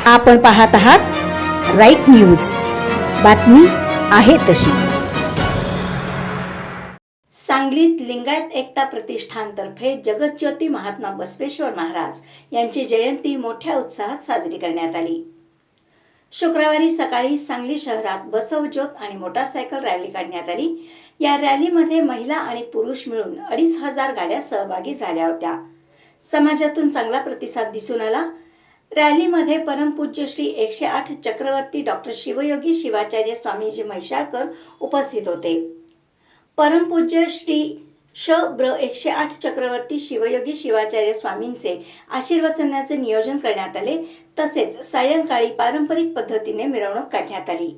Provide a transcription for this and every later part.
आपण पाहत आहात राईट न्यूज, बातमी आहे तशी। सांगलीत लिंगायत एकता प्रतिष्ठानतर्फे जगज्योती महात्मा बसवेश्वर महाराज यांची जयंती मोठ्या उत्साहात साजरी करण्यात आली। शुक्रवारी सकाळी सांगली शहरात बसवज्योत आणि मोटारसायकल रॅली काढण्यात आली। या रॅलीमध्ये महिला आणि पुरुष मिळून 2,500 गाड्या सहभागी झाल्या होत्या। समाजातून चांगला प्रतिसाद दिसून आला। रॅलीमध्ये परमपूज्य श्री 108 चक्रवर्ती डॉक्टर शिवयोगी शिवाचार्य स्वामीजी म्हैसाळकर उपस्थित होते। परमपूज्य श्री ब्र 108 चक्रवर्ती शिवयोगी शिवाचार्य स्वामींचे आशीर्वचनाचे नियोजन करण्यात आले। तसेच सायंकाळी पारंपरिक पद्धतीने मिरवणूक काढण्यात आली।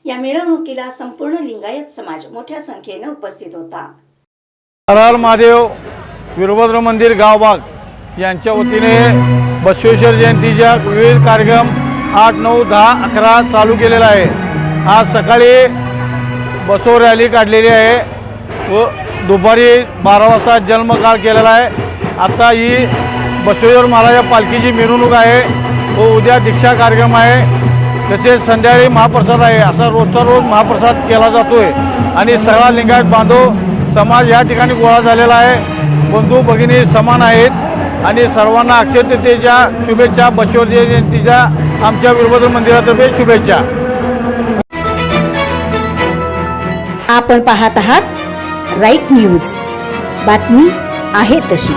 या मिरवणुकीला संपूर्ण लिंगायत समाज मोठ्या संख्येने उपस्थित होता। हर हर महादेव वीरभद्र मंदिर गावबाग यांच्या वतीने बसवेश्वर जयंतीच्या विविध कार्यक्रम 8, 9, 10, 11 चालू केलेला आहे। आज सकाळी बसव रॅली काढलेली आहे व दुपारी 12 वाजता जन्मकाळ केलेला आहे। आता ही बसवेश्वर महाराज पालखीची मिरवणूक आहे व उद्या दीक्षा कार्यक्रम आहे। तसेच संध्याकाळी महाप्रसाद आहे। असा रोजचा रोज महाप्रसाद केला जातोय आणि सगळा लिंगायत बांधव समाज या ठिकाणी गोळा झालेला आहे। बंधू भगिनी समान आहेत आणि सर्वांना अक्षय तृतीयेच्या शुभेच्छा, बसवेश्वर जयंतीच्या आमच्या वीरभद्र मंदिरातर्फे शुभेच्छा। आपण पाहत आहात राईट न्यूज, बातमी आहे तशी।